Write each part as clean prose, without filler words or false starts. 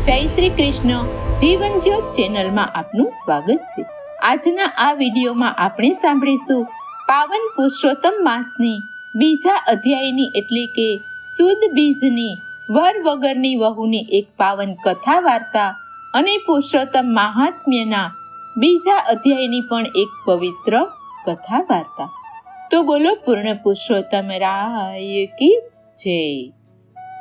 જય શ્રી કૃષ્ણ. જીવન જ્યોત ચેનલમાં આપનું સ્વાગત છે. આજના આ વિડીયોમાં આપણે સાંભળીશું પાવન પુરુષોત્તમ માસની બીજા અધ્યાયની એટલે કે સુદ બીજની વર વગરની વહુની એક પાવન કથા વાર્તા અને પુરુષોત્તમ મહાત્મ્યના બીજા અધ્યાયની પણ એક પવિત્ર કથા વાર્તા. તો બોલો પૂર્ણ પુરુષોત્તમ રાય કી જય.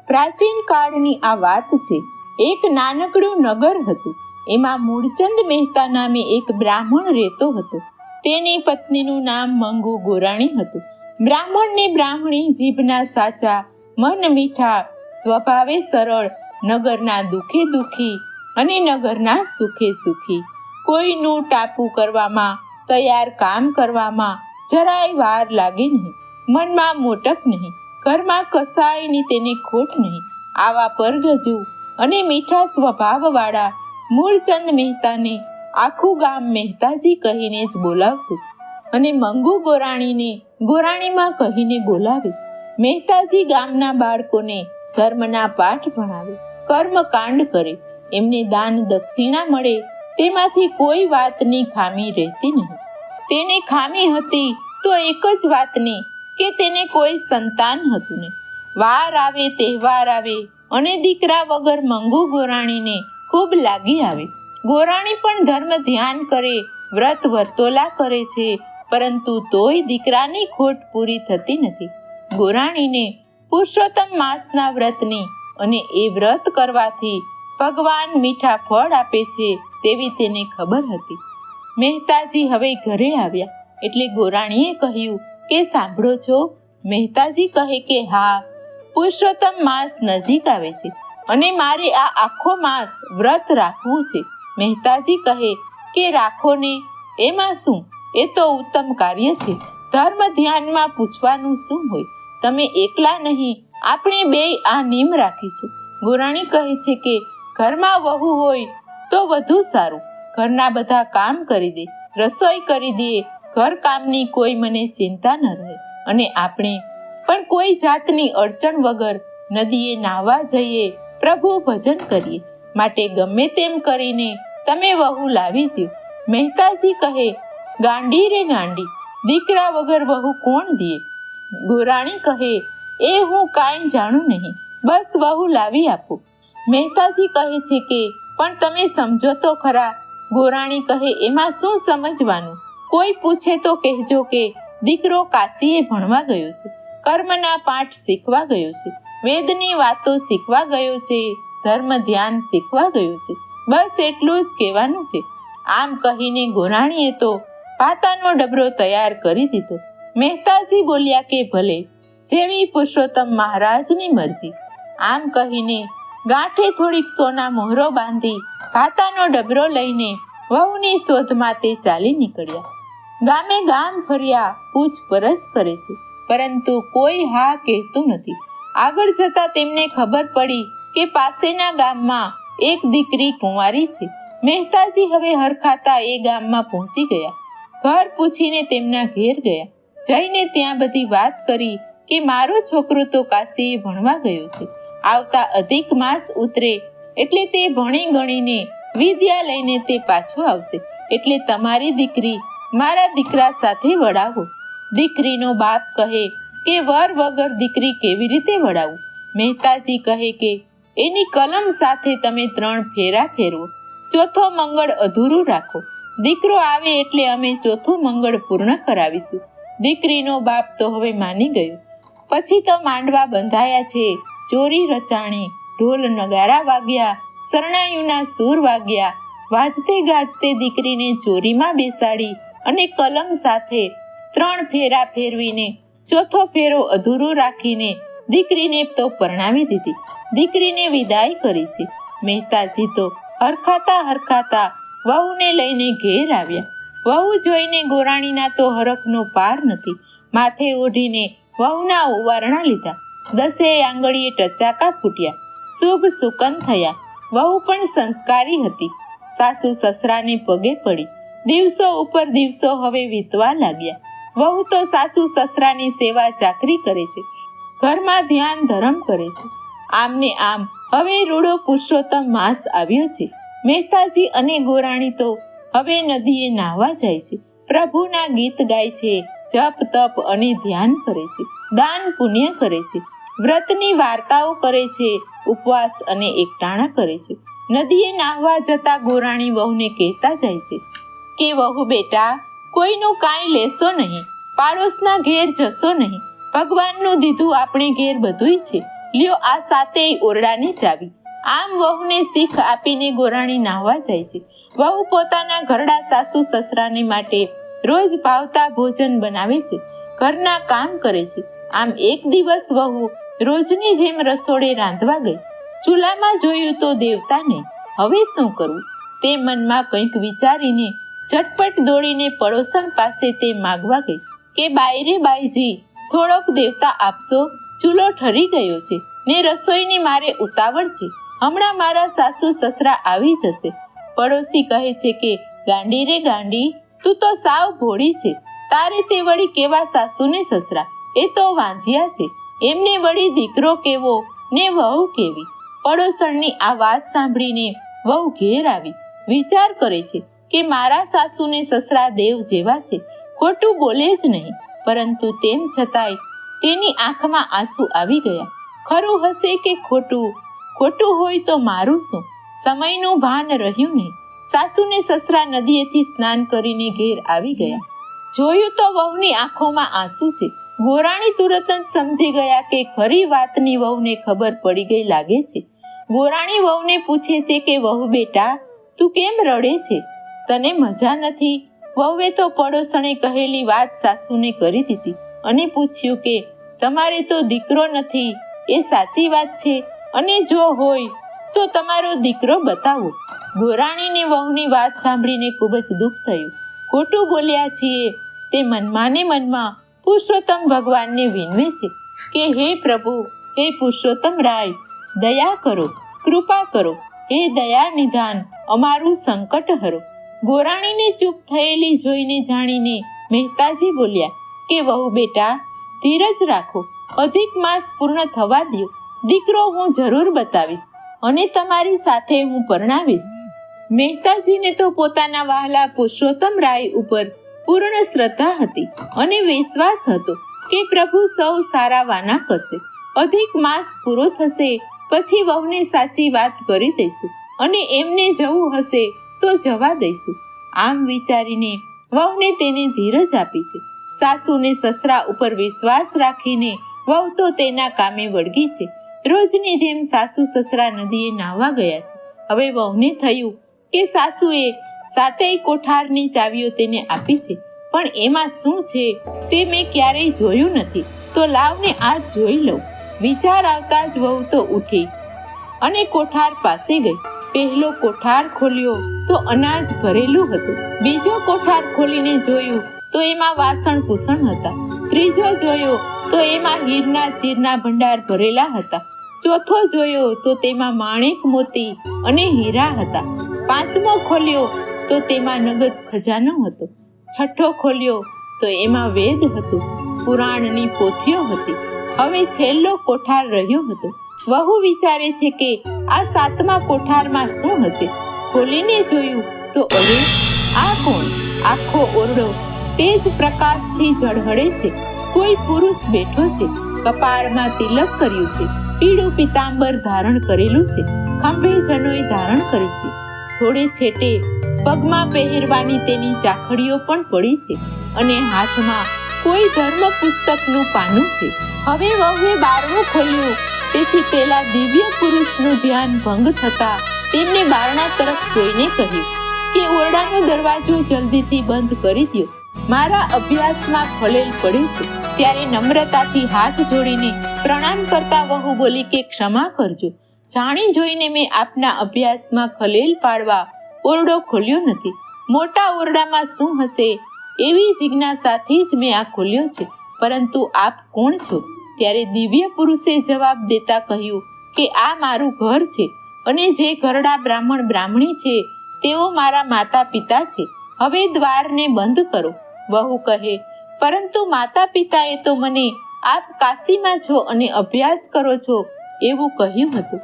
પ્રાચીન કાળની આ વાત છે. એક નાનકડું નગર હતું. એમાં મૂળચંદ મહેતા નામે એક બ્રાહ્મણ રહેતો હતો. તેની પત્નીનું નામ મંગુ ગોરાણી હતું. બ્રાહ્મણને બ્રાહ્મણી જીભના સાચા, મન મીઠા, સ્વભાવે સરળ, નગરના દુઃખે દુઃખી અને નગરના સુખે સુખી. કોઈનું ટાપું કરવામાં, તૈયાર કામ કરવામાં જરાય વાર લાગે નહીં. મનમાં મોટપ નહીં, ઘરમાં કસાયની તેને ખોટ નહીં. આવા પરગજુ અને મીઠા સ્વભાવવાળા મૂળચંદ મહેતાને આખું ગામ મહેતાજી કહીને જ બોલાવતું અને મંગુ ગોરાણીને ગોરાણીમાં કહીને બોલાવે. મહેતાજી ગામના બાળકોને ધર્મના પાઠ ભણાવે, કર્મકાંડ કરે, એમને દાન દક્ષિણા મળે, તેમાંથી કોઈ વાતની ખામી રહેતી નહીં. તેને ખામી હતી તો એક જ વાતની કે તેને કોઈ સંતાન હતું નહીં. વાર આવે, તહેવાર આવે અને દીકરા વગર મંગુ ગોરાણીને ખૂબ લાગી આવે. ગોરાણી પણ ધર્મ ધ્યાન કરે, વ્રત વર્તોલા કરે છે, પરંતુ તોય દીકરાની ખોટ પૂરી થતી નથી. ગોરાણીને પુરુષોત્તમ માસના વ્રતની અને એ વ્રત કરવાથી ભગવાન મીઠા ફળ આપે છે તેવી તેને ખબર હતી. મહેતાજી હવે ઘરે આવ્યા એટલે ગોરાણીએ કહ્યું કે સાંભળો છો? મહેતાજી કહે કે હા, પુરુષોત્તમ માસ નજીક આવે છે અને મારે આ આખો માસ વ્રત રાખવું છે. મહેતાજી કહે કે રાખો ને, એમાં શું? એ તો ઉત્તમ કાર્ય છે. ધર્મ ધ્યાનમાં પૂછવાનું શું હોય? તમે એકલા નહીં, આપણે બેય આ નિયમ રાખીશું. ગોરાણી કહે છે કે ઘરમાં વહુ હોય તો વધુ સારું. ઘરના બધા કામ કરી દે, રસોઈ કરી દે, ઘર કામની કોઈ મને ચિંતા ન રહે અને આપણે પણ કોઈ જાતની અડચણ વગર નદીએ નાહવા જઈએ, પ્રભુ ભજન કરીએ. માટે ગમે તેમ કરીને તમે વહુ લાવી દો. મહેતાજી કહે ગાંડી રે ગાંડી, દીકરા વગર વહુ કોણ દે? ગોરાણી કહે એ હું કાંઈ જાણું નહીં, બસ વહુ લાવી આપો. મહેતાજી કહે છે કે પણ તમે સમજો તો ખરા. ગોરાણી કહે એમાં શું સમજવાનું? કોઈ પૂછે તો કહેજો કે દીકરો કાશીએ ભણવા ગયો છે, કર્મના પાઠ શીખવા ગયો છે, વેદની વાતો શીખવા ગયો છે, ધર્મ ધ્યાન શીખવા ગયો છે, બસ એટલું જ કહેવાનું છે. આમ કહીને ગોરાણીએ તો ભાતાનો ડબરો તૈયાર કરી દીધો. મહેતાજી બોલ્યા કે ભલે, જેવી પુરુષોત્તમ મહારાજની મરજી. આમ કહીને ગાંઠે થોડીક સોના મોહરો બાંધી ભાતાનો ડબરો લઈને વહુની શોધમાં તે ચાલી નીકળ્યા. ગામે ગામ ફર્યા, પૂછપરછ કરે છે, પરંતુ કોઈ હા કહેતું નથી. આગળ જતા તેમને ખબર પડી કે પાસેના ગામમાં એક દીકરી કુંવારી છે. મહેતાજી હવે હરખાતા એ ગામમાં પહોંચી ગયા. ઘર પૂછીને તેમના ઘેર ગયા. જઈને ત્યાં બધી વાત કરી કે મારો છોકરો તો કાશીએ ભણવા ગયો છે. આવતા અધિક માસ ઉતરે એટલે તે ભણી ગણીને વિદ્યા લઈને તે પાછો આવશે, એટલે તમારી દીકરી મારા દીકરા સાથે વડાવો. દીકરીનો બાપ કહે કે વર વગર દીકરી કેવી રીતે વડાવું? મહેતાજી કહે કે એની કલમ સાથે તમે 3 ફેરા ફેરવો, ચોથો મંગળ અધૂરું રાખો. દીકરો આવે એટલે અમે ચોથું મંગળ પૂર્ણ કરાવીશું. દીકરીનો બાપ તો હવે માની ગયો. પછી તો માંડવા બંધાયા છે, ચોરી રચાણી, ઢોલ નગારા વાગ્યા, શરણાઈઓના સૂર વાગ્યા. વાજતે ગાજતે દીકરીને ચોરીમાં બેસાડી અને કલમ સાથે 3 ફેરા ફેરવીને ચોથો ફેરો અધૂરો રાખીને દીકરીને તો પરણાવી દીધી. દીકરીને વિદાય કરી છે. મહેતાજી તો હરખાતા હરખાતા વહુને લઈને ઘેર આવ્યા. વહુ જોઈને ગોરાણીના તો હરખનો પાર નથી. માથે ઓઢીને વહુના ઓવારણા લીધા. 10 આંગળીએ ટચાકા ફૂટ્યા. શુભ સુકન થયા. વહુ પણ સંસ્કારી હતી. સાસુ સસરાને પગે પડી. દિવસો ઉપર દિવસો હવે વીતવા લાગ્યા. વહુ તો સાસુ સસરાની સેવા ચાકરી કરે છે, ઘરમાં ધ્યાન ધર્મ કરે છે. આમને આમ હવે રૂડો પુરુષોત્તમ માસ આવ્યો છે. મહેતાજી અને ગોરાણી તો હવે નદીએ નાહવા જાય છે, પ્રભુના ગીત ગાય છે, જપ તપ અને ધ્યાન કરે છે, દાન પુણ્ય કરે છે, વ્રતની વાર્તાઓ કરે છે, ઉપવાસ અને એકટાણા કરે છે. નદીએ નાહવા જતા ગોરાણી વહુને કહેતા જાય છે કે વહુ બેટા, કોઈનું કાંઈ લેશો નહીં, પાડોશના ઘેર જશો નહીં, ભગવાનનું દીધું આપણે ઘેર બધુંય છે, લ્યો આ સાતેય ઓરડાની ચાવી. આમ વહુને શીખ આપીને ગોરાણી નાહવા જાય છે. વહુ પોતાના ઘરડા સાસુ સસરાને માટે રોજ ભાવતા ભોજન બનાવે છે, ઘરના કામ કરે છે. આમ એક દિવસ વહુ રોજની જેમ રસોડે રાંધવા ગઈ. ચૂલામાં જોયું તો દેવતા નહીં. હવે શું કરવું તે મનમાં કંઈક વિચારીને ઝટપટ દોડીને પડોસણ પાસે તે માગવા ગઈ કે બાઈ રે બાઈજી, થોડોક દેવતા આપશો, ચૂલો ઠરી ગયો છે ને રસોઈની મારે ઉતાવળ છે, હમણાં મારા સાસુ સસરા આવી જશે. પડોશી કહે છે કે ગાંડી રે ગાંડી, તું તો સાવ ભોળી છે, તારે તે વળી કેવા સાસુ ને સસરા, એ તો વાંજિયા છે, એમને વળી દીકરો કેવો ને વહુ કેવી. પડોસણની આ વાત સાંભળીને વહુ ઘેર આવી વિચાર કરે છે કે મારા સાસુ ને સસરા દેવ જેવા છે, ખોટું બોલે જ નહીં. પરંતુ તેમ છતાંય તેની આંખમાં આંસુ આવી ગયા. ખરું હશે કે ખોટું? ખોટું હોય તો મારું શું? સમયનું ભાન રહ્યું નહીં. સાસુ ને સસરા નદીએથી સ્નાન કરીને ઘેર આવી ગયા. જોયું તો વહુની આંખોમાં આંસુ છે. ગોરાણી તુરત જ સમજી ગયા કે ખરી વાતની વહુને ખબર પડી ગઈ લાગે છે. ગોરાણી વહુને પૂછે છે કે વહુ બેટા, તું કેમ રડે છે? તને મજા નથી? વહુએ તો પડોસણે કહેલી વાત સાસુને કરી દીધી અને પૂછ્યું કે તમારે તો દીકરો નથી, એ સાચી વાત છે? અને જો હોય તો તમારો દીકરો બતાવો. ગોરાણીને વહુની વાત સાંભળીને ખૂબ જ દુઃખ થયું. ખોટું બોલ્યા છીએ તે મનમાં ને મનમાં પુરુષોત્તમ ભગવાનને વિનવે છે કે હે પ્રભુ, હે પુરુષોત્તમ રાય, દયા કરો, કૃપા કરો, હે દયા નિધાન, અમારું સંકટ હરો. ગોરાણીને ચૂપ થયેલી જોઈને જાણીને મહેતાજી બોલ્યા કે વહુ બેટા, ધીરજ રાખો, અધિક માસ પૂર્ણ થવા દો, દીકરો હું જરૂર બતાવીશ અને તમારી સાથે હું પરણાવીશ. મહેતાજીને તો પોતાના વહાલા પુરુષોત્તમ રાય ઉપર પૂર્ણ શ્રદ્ધા હતી અને વિશ્વાસ હતો કે પ્રભુ સૌ સારા વાના કરશે. અધિક માસ પૂરો થશે પછી વહુને સાચી વાત કરી દઈશું અને એમને જવું હશે તો જવા દઈશું. આમ વિચારીને વહુને તેને ધીરજ આપી છે. સાસુ ને સસરા ઉપર વિશ્વાસ રાખીને વહુ તો તેના કામે વળગી છે. રોજની જેમ સાસુ સસરા નદીએ નાહવા ગયા છે. હવે વહુને થયું કે સાસુએ સાતેય કોઠારની ચાવીઓ તેને આપી છે, પણ એમાં શું છે તે મેં ક્યારેય જોયું નથી, તો લાવને આજ જોઈ લઉં. વિચાર આવતા જ વહુ તો ઉઠી અને કોઠાર પાસે ગઈ. પહેલો કોઠાર ખોલ્યો તો અનાજ ભરેલું હતું. બીજો કોઠાર ખોલીને જોયું તો એમાં વાસણ કુસણ હતા. ત્રીજો જોયો તો એમાં હીરના ચીરના ભંડાર ભરેલા હતા. ચોથો જોયો તો તેમાં માણેક મોતી અને હીરા હતા. પાંચમો ખોલ્યો તો તેમાં નગદ ખજાનો હતો. છઠ્ઠો ખોલ્યો તો એમાં વેદ હતું, પુરાણની પોથીઓ હતી. હવે છેલ્લો કોઠાર રહ્યો હતો. વહુ વિચારે છે કે આ સાતમા કોઠારમાં શું હશે. ખોલીને જોયું તો અરે, આ કોણ? આખો ઓરડો તેજ પ્રકાશથી ઝળહળે છે. કોઈ પુરુષ બેઠો છે, કપાળમાં તિલક કર્યું છે, પીળું પીતાંબર ધારણ કરેલું છે, ખંભે જનોઈ ધારણ કરી છે. થોડે છેટે પગમાં પહેરવાની તેની ચાખડીઓ પણ પડી છે અને હાથમાં કોઈ ધર્મ પુસ્તકનું પાનું છે. હવે વહુએ 12મું ખોલ્યું તેથી પેલા દિવ્ય પુરુષનું ધ્યાન ભંગ થતા તેમને બારણા તરફ જોઈને કહ્યું કે ઓરડાનો દરવાજો જલ્દીથી બંધ કરી દો, મારા અભ્યાસમાં ખલેલ પડે છે. ત્યારે નમ્રતાથી હાથ જોડીને પ્રણામ કરતા વહુ બોલી કે ક્ષમા કરજો, જાણી જોઈને મેં આપના અભ્યાસમાં ખલેલ પાડવા ઓરડો ખોલ્યો નથી. મોટા ઓરડામાં શું હશે એવી જિજ્ઞાસાથી જ મેં આ ખોલ્યો છે, પરંતુ આપ કોણ છો? ત્યારે દિવ્ય પુરુષે જવાબ દેતા કહ્યું કે આ મારું ઘર છે અને જે ઘરડા બ્રાહ્મણ બ્રાહ્મણી છે તેઓ મારા માતા પિતા છે. હવે દ્વારને બંધ કરો. વહુ કહે, પરંતુ માતા પિતાએ તો મને આપ કાશીમાં છો અને અભ્યાસ કરો છો એવું કહ્યું હતું.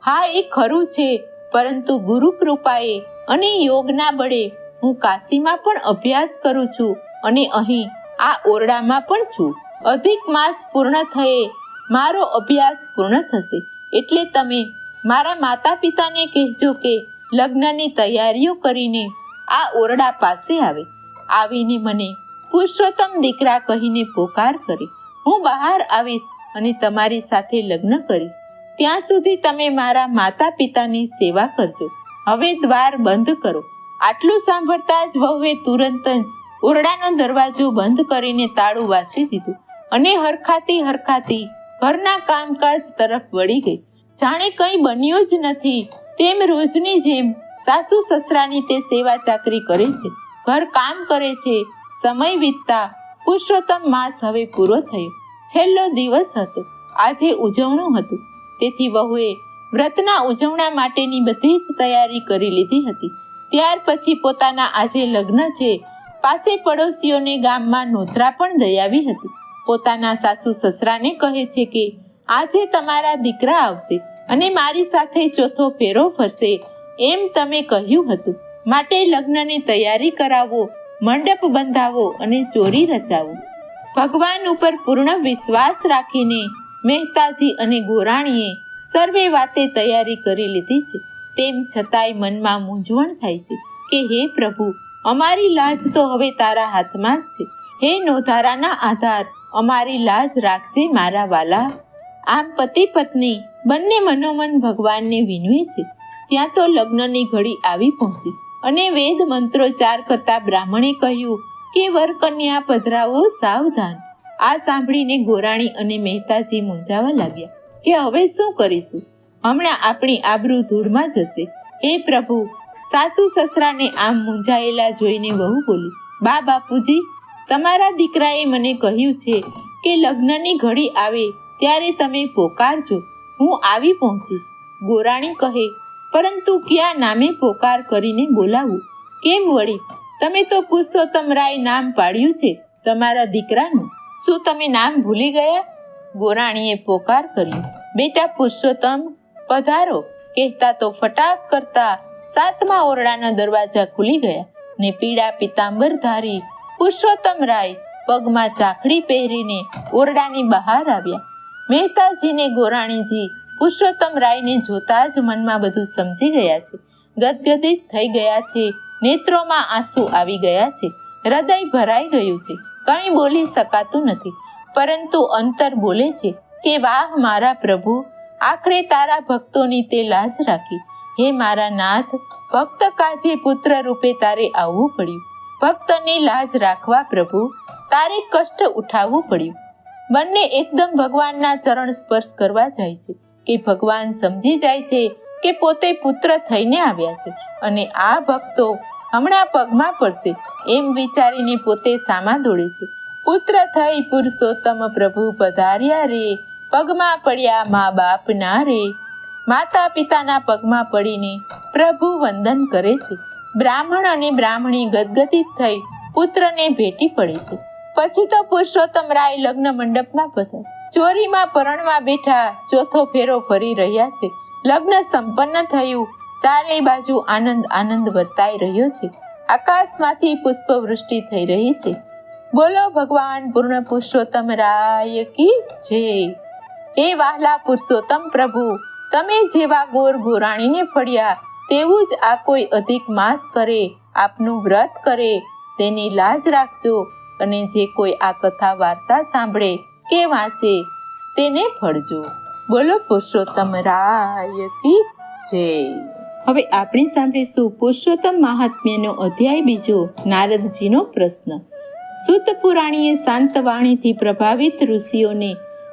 હા, એ ખરું છે, પરંતુ ગુરુ કૃપાએ અને યોગના બળે હું કાશીમાં પણ અભ્યાસ કરું છું અને અહીં આ ઓરડામાં પણ છું. અધિક માસ પૂર્ણ થયે મારો અભ્યાસ પૂર્ણ થશે, એટલે તમે મારા માતા પિતાને કહેજો કે લગ્નની તૈયારીઓ કરીને આ ઓરડા પાસે આવે. આવીને મને પુરુષોત્તમ દીકરા કહીને પોકાર કરે. હું બહાર આવીશ અને તમારી સાથે લગ્ન કરીશ. ત્યાં સુધી તમે મારા માતા પિતાની સેવા કરજો. હવે દ્વાર બંધ કરો. આટલું સાંભળતા જ વહુએ તુરંત જ ઓરડાનો દરવાજો બંધ કરીને તાળું વાસી દીધું અને હરખાતી ઘરના કામકાજ તરફ વળી ગઈ. જાણે કંઈ બન્યું જ નથી તેમ રોજની જેમ સાસુ સસરાની તે સેવા ચાકરી કરે છે, ઘર કામ કરે છે. સમય વીતતા પુરુષોત્તમ માસ હવે પૂરો થયો. છેલ્લો દિવસ હતો. આજે ઉજવણું હતું, તેથી વહુએ વ્રતના ઉજવણા માટેની બધી જ તૈયારી કરી લીધી હતી. ત્યાર પછી પોતાના આજે લગ્ન છે, પાસે પડોશીઓને ગામમાં નોતરા પણ દઈ આવી હતી. પોતાના સાસુ સસરાને કહે છે કે આજે તમારા દીકરા આવશે અને મારી સાથે ચોથો ફેરો ફરશે એમ તમે કહ્યું હતું, માટે લગ્નની તૈયારી કરાવો, મંડપ બંધાવો અને ચોરી રચાવો. ભગવાન ઉપર પૂર્ણ વિશ્વાસ રાખીને મહેતાજી અને ગોરાણીએ સર્વે વાતે તૈયારી કરી લીધી છે. તેમ છતાંય મનમાં મૂંઝવણ થાય છે કે હે પ્રભુ, અમારી લાજ તો હવે તારા હાથમાં જ છે. હે નોધારાના આધાર, અમારી લાજ રાખજે મારા વાલા. આમ પતિ પત્ની બંને મનોમન ભગવાનને વિનવે છે. ત્યાં તો લગ્નની ઘડી આવી પહોંચી અને વેદ મંત્રોચ્ચાર કરતા બ્રાહ્મણે કહ્યું કે વરકન્યા પધરાવો સાવધાન. આ સાંભળીને ગોરાણી અને મહેતાજી મૂંઝાવા લાગ્યા કે હવે શું કરીશું? હમણાં આપણી આબરૂ ધૂળમાં જશે. હે પ્રભુ, સાસુ સસરાને આમ મૂંઝાયેલા જોઈને વહુ બોલી, બા બાપુજી, તમારા દીકરાએ મને કહ્યું છે કે લગ્નની ઘડી આવે ત્યારે તમે પોકારજો, હું આવી પહોંચીશ. ગોરાણી કહે, પરંતુ કયા નામે પોકાર કરીને બોલાવું? કેમ વળી? તમે તો પુરુષોત્તમ રાય નામ પાડ્યું છે તમારા દીકરાનું. શું તમે નામ ભૂલી ગયા? ગોરાણીએ પોકાર કર્યો, બેટા પુરુષોત્તમ પધારો. કહેતા તો ફટાક કરતા 7મા ઓરડાના દરવાજા ખુલી ગયા ને પીળા પિતાંબર ધારી પુરુષોત્તમ રાય પગમાં ચાકડી પહેરીને ઓરડાની બહાર આવ્યા. મહેતાજીને ગોરાણીજી પુરુષોત્તમ રાયને જોતા જ મનમાં બધું સમજી ગયા છે, ગદગદિત થઈ ગયા છે, નેત્રોમાં આંસુ આવી ગયા છે, હૃદય ભરાઈ ગયું છે, કંઈ બોલી શકાતું નથી. પરંતુ અંતર બોલે છે કે વાહ મારા પ્રભુ, આખરે તારા ભક્તોની તે લાજ રાખી. હે મારા નાથ, ભક્ત કાજે પુત્ર રૂપે તારે આવવું પડ્યું. ભક્તની લાજ રાખવા પ્રભુ તારે કષ્ટ ઉઠાવવું પડ્યું. બંને એકદમ ભગવાનના ચરણ સ્પર્શ કરવા જાય છે કે ભગવાન સમજી જાય છે કે પોતે પુત્ર થઈને આવ્યા છે અને આ ભક્તો હમણાં પગમાં પડશે એમ વિચારીને પોતે સામા દોડે છે. પુત્ર થઈ પુરુષોત્તમ પ્રભુ પધાર્યા રે, પગમાં પડ્યા મા બાપના રે. માતા પિતાના પગમાં પડીને પ્રભુ વંદન કરે છે. બ્રાહ્મણ અને બ્રાહ્મણી ગદગદિત થઈ પુત્રને ભેટી પડે છે. પછી તો પુરુષોત્તમ રાય લગ્ન મંડપમાં પધાર. ચોરીમાં પરણવા બેઠા ચોથો ફેરો ફરી રહ્યા છે. લગ્ન સંપન્ન થયું. ચારેય બાજુ આનંદ આનંદ વર્તાઈ રહ્યો છે. આકાશમાંથી પુષ્પવૃષ્ટિ થઈ રહી છે. બોલો ભગવાન પૂર્ણ પુરુષોત્તમ રાય કી જય. હે વહાલા પુરુષોત્તમ પ્રભુ, તમે જેવા ગોર ગોરાણીને ફળ્યા તેવું જ આ કોઈ અધિક માસ કરે, આપનું વ્રત કરે, તેની લાજ રાખજો અને જે કોઈ આ કથા વાર્તા સાંભળે કે વાંચે તેને ફળજો. બોલો પુરુષોત્તમ રાય કી જય. હવે આપણે સાંભળીશું પુરુષોત્તમ મહાત્મ્યનો અધ્યાય બીજો, નારદજીનો પ્રશ્ન. સૂત પુરાણીએ શાંત વાણીથી પ્રભાવિત ઋષિઓને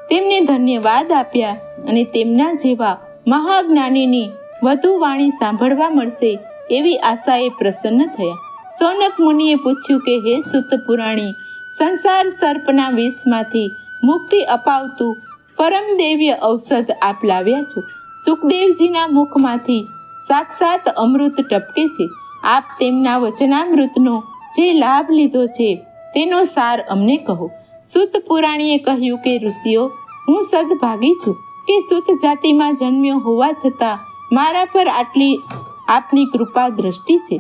તેમને ધન્યવાદ આપ્યા અને તેમના જેવા મહાજ્ઞાનીની વધુ વાણી સાંભળવા મળશે એવી આશાએ પ્રસન્ન થયા. સૌનક મુનિએ પૂછ્યું કે હે સૂત પુરાણી, સંસાર સર્પના વિષમાંથી મુક્તિ અપાવતું પરમ દિવ્ય ઔષધ આપ લાવ્યા છો. સુખદેવજીના મુખમાંથી સાક્ષાત અમૃત ટપકે છે. આપ તેમના વચનામૃતનો જે લાભ લીધો છે તેનો સાર અમને કહો. સૂત પુરાણીએ કહ્યું કે ઋષિઓ, હું સદભાગી છું. કે સૂત જાતિમાં જન્મ્યો હોવા છતાં મારા પર આટલી આપની કૃપા દ્રષ્ટિ છે.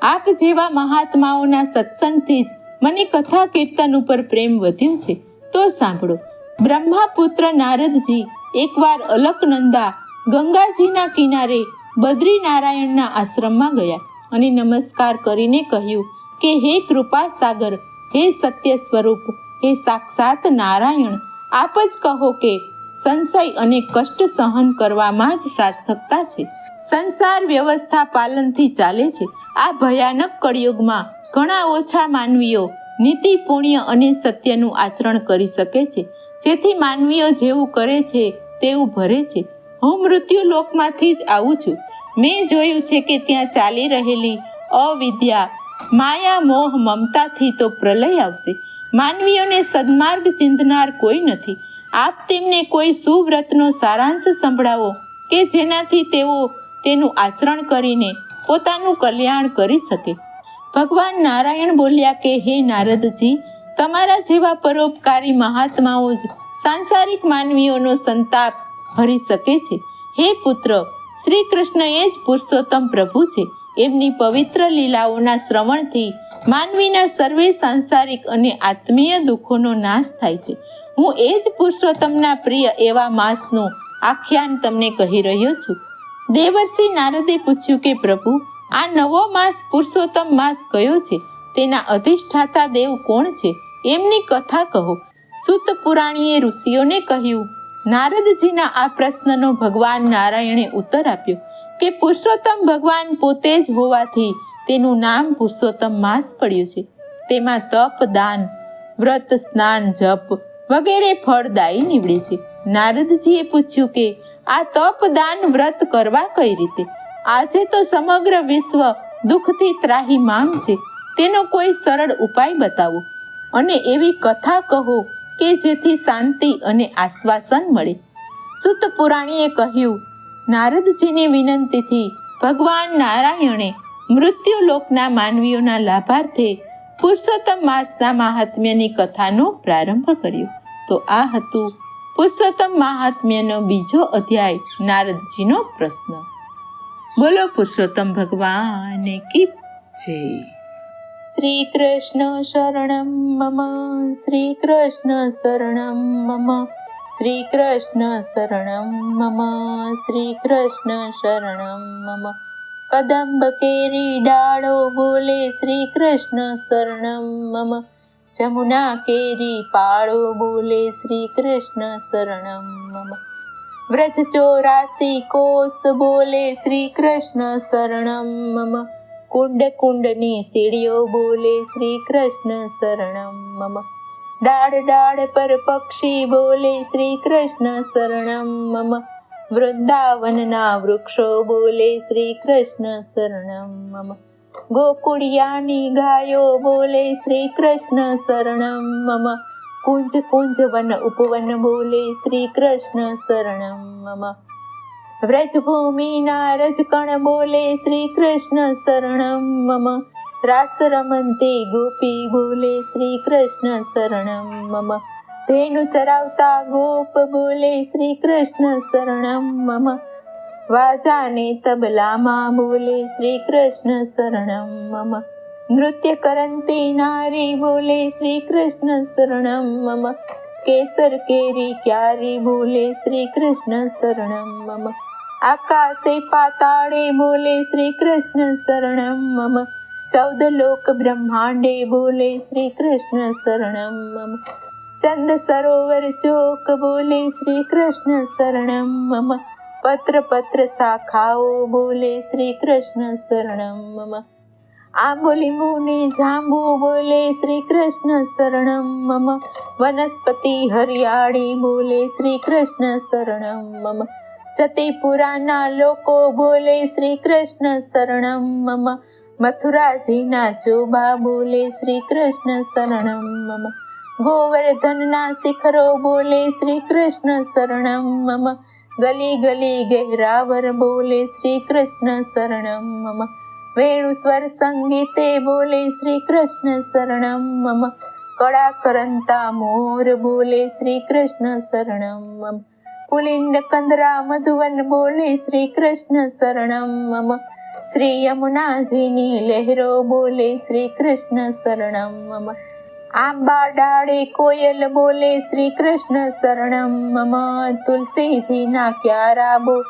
આપ જેવા મહાત્માઓના સત્સંગથી જ મને કથા કીર્તન ઉપર પ્રેમ વધ્યો છે. તો સાંભળો. બ્રહ્માપુત્ર નારદજી એકવાર અલકનંદા ગંગાજીના કિનારે બદ્રીનારાયણના આશ્રમમાં ગયા અને નમસ્કાર કરીને કહ્યું કે હે કૃપા સાગર, હે સત્ય સ્વરૂપ, હે સાક્ષાત નારાયણ, આપ જ કહો કે સંશય અને કષ્ટ સહન કરવામાં જ સાર્થકતા છે. સંસાર વ્યવસ્થા પાલનથી ચાલે છે. આ ભયાનક કળિયુગમાં ઘણા ઓછા માનવીઓ નીતિ, પુણ્ય અને સત્યનું આચરણ કરી શકે છે. જેથી માનવીઓ જેવું કરે છે તેવું ભરે છે. હું મૃત્યુ લોકમાંથી જ આવું છું. મેં જોયું છે કે ત્યાં ચાલી રહેલી અવિદ્યા, માયા, મોહ, મમતાથી તો પ્રલય આવશે. માનવીઓને સદમાર્ગ ચિંતનાર કોઈ નથી. આપ તેમને કોઈ સુવ્રતનો સારાંશ સંભળાવો કે જેનાથી તેઓ તેનું આચરણ કરીને પોતાનું કલ્યાણ કરી શકે. ભગવાન નારાયણ બોલ્યા કે હે નારદજી, તમારા જેવા પરોપકારી મહાત્માઓ જ સાંસારિક માનવીઓનો સંતાપ હરી શકે છે. હે પુત્ર, શ્રી કૃષ્ણ એ જ પુરુષોત્તમ પ્રભુ છે. એમની પવિત્ર લીલાઓના શ્રવણથી માનવીના સર્વે સાંસારિક અને આત્મીય દુઃખોનો નાશ થાય છે. હું એ જ પુરુષોત્તમના પ્રિય એવા માસનું આખ્યાન તમને કહી રહ્યો છું. દેવર્ષિ નારદે પૂછ્યું કે પ્રભુ, આ નવો માસ પુરુષોત્તમ માસ કયો છે? તેના અધિષ્ઠાતા દેવ કોણ છે? એમની કથા કહો. સૂત પુરાણીએ ઋષિઓને કહ્યું. નારદજીના આ પ્રશ્નનો ભગવાન નારાયણે ઉત્તર આપ્યો કે પુરુષોત્તમ ભગવાન પોતે જ હોવાથી તેનું નામ પુરુષોત્તમ માસ પડ્યું છે. તેમાં તપ, દાન, વ્રત, સ્નાન, જપ વગેરે ફળદાયી નીવડે છે. નારદજીએ પૂછ્યું કે આ તપ, દાન, વ્રત કરવા કઈ રીતે? આજે તો સમગ્ર વિશ્વ દુઃખથી ત્રાહિમામ છે. તેનો કોઈ સરળ ઉપાય બતાવો અને એવી કથા કહો કે જેથી શાંતિ અને આશ્વાસન મળે. સૂત પુરાણીએ કહ્યું. નારદજીની વિનંતીથી ભગવાન નારાયણે મૃત્યુલોકના માનવીઓના લાભાર્થે પુરુષોત્તમ માસના મહાત્મ્યની કથાનો પ્રારંભ કર્યો. તો આ હતું પુરુષોત્તમ મહાત્મ્યનો બીજો અધ્યાય, નારદજીનો પ્રશ્ન. બોલો પુરુષોત્તમ ભગવાન કી જય. શ્રી કૃષ્ણ શરણમ મમ, શ્રી કૃષ્ણ શરણમ મમ, શ્રી કૃષ્ણ શરણમ મમ, શ્રી કૃષ્ણ શરણમ મમ. કદંબ કેરી ડાળો બોલે શ્રી કૃષ્ણ શરણમ મમ, જમુના કેરી પાળો બોલે શ્રી કૃષ્ણ શરણમ મમ. વ્રજ 84 કોસ બોલે શ્રી કૃષ્ણ શરણમ મમ, કુંડ કુંડની સીડીઓ બોલે શ્રી કૃષ્ણ શરણમ મમ. ડાળ ડાળ પર પક્ષી બોલે શ્રી કૃષ્ણ શરણમ મમ, વૃંદાવનના વૃક્ષો બોલે શ્રી કૃષ્ણ શરણમ મમ. ગોકુળિયાની ગાયો બોલે શ્રી કૃષ્ણ શરણમ મમ, કુંજ કુંજ વન ઉપવન બોલે શ્રી કૃષ્ણ શરણમ મમ. વ્રજભૂમિના રજકણ બોલે શ્રી કૃષ્ણ શરણમ મમ, રાસ રમંતી ગોપી બોલે શ્રી કૃષ્ણ શરણમ મમ. ધેનુ ચરાવતા ગોપ બોલે શ્રી કૃષ્ણ શરણમ મમ, વાજાને તબલામાં બોલે શ્રી કૃષ્ણ શરણમ મમ. નૃત્ય કરંતી નારી બોલે શ્રી કૃષ્ણ શરણમ મમ, કેસર કેરી ક્યારી બોલે શ્રી કૃષ્ણ શરણમ મમ. આકાશે પાતાળે બોલે શ્રી કૃષ્ણ શરણમ મમ, 14 લોક બ્રહ્માંડે બોલે શ્રી કૃષ્ણ શરણમ મમ. ચંદ સરોવર ચોક બોલે શ્રી કૃષ્ણ શરણમ મમ, પત્ર પત્ર શાખાઓ બોલે શ્રી કૃષ્ણ શરણમ મમ. આંબોલીંબુ ને જાંબુ બોલે શ્રી કૃષ્ણ શરણમ મમ, વનસ્પતિ હરિયાળી બોલે શ્રી કૃષ્ણ શરણમ મમ. જતીપુરાના લોકો બોલે શ્રી કૃષ્ણ શરણમ મમ, મથુરાજીના ચોબા બોલે શ્રી કૃષ્ણ શરણમ મમ. ગોવર્ધનના શિખરો બોલે શ્રી કૃષ્ણ શરણમ મમ, ગલી ગલી ગહેરાવર બોલે શ્રી કૃષ્ણ શરણમ મમ. વેણુસ્વર સંગીતે બોલે શ્રી કૃષ્ણ શરણમ મમ, કળા કરંતા મોર બોલે શ્રી કૃષ્ણ શરણમ મમ. પુલિંડ કંદરા મધુવન બોલે શ્રી કૃષ્ણ શરણમ મમ. શ્રી યમુનાજીની લહેરો બોલે શ્રી કૃષ્ણ શરણમ મમ. આંબા ડાળે કોયલ બોલે શ્રી કૃષ્ણ શરણમ મમ. તુલસીજીના ક્યારા બો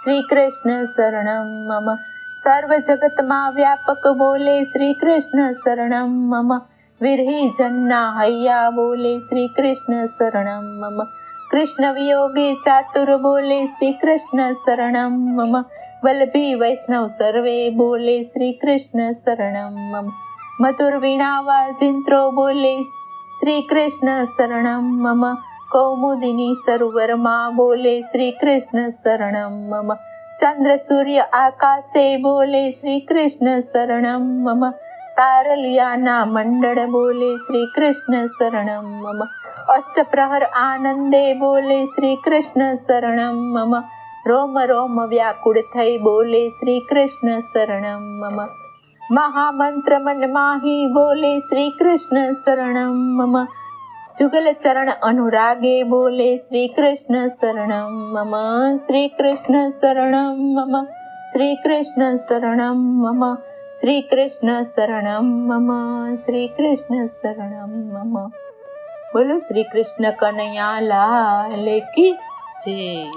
શ્રી કૃષ્ણ શરણમ મમ. સર્વ જગતમાં વ્યાપક બોલે શ્રી કૃષ્ણ શરણમ મમ. વિરહી જનના હૈયા બોલે શ્રી કૃષ્ણ શરણમ મમ. કૃષ્ણ વિયોગે ચાતુર બોલે શ્રી કૃષ્ણ શરણમ મમ. વલ્લભી વૈષ્ણવ સર્વે બોલે શ્રી કૃષ્ણ શરણમ મમ. મધુર વીણા વાજિંત્રો બોલે શ્રી કૃષ્ણ શરણમ મમ. કૌમુદિની સરોવરમાં બોલે શ્રી કૃષ્ણ શરણમ મમ. ચંદ્ર સૂર્ય આકાશે બોલે શ્રી કૃષ્ણ શરણમ મમ. તારલિયાના મંડળ બોલે શ્રી કૃષ્ણ શરણમ મમ. અષ્ટપ્રહર આનંદે બોલે શ્રી કૃષ્ણ શરણમ મમ. રોમ રોમ વ્યાકુળ થઈ બોલે શ્રી કૃષ્ણ શરણમ મમ. મહામંત્ર મન માહી બોલે શ્રી કૃષ્ણ શરણમ મમ. જુગલ ચરણ અનુરાગે બોલે શ્રી કૃષ્ણ શરણમ મમ. શ્રી કૃષ્ણ શરણમ મમ. શ્રી કૃષ્ણ શરણમ મમ. શ્રી કૃષ્ણ શરણમ મમ. શ્રી કૃષ્ણ શરણમ મમ. બોલો શ્રી કૃષ્ણ કનૈયા લાલ કી જય.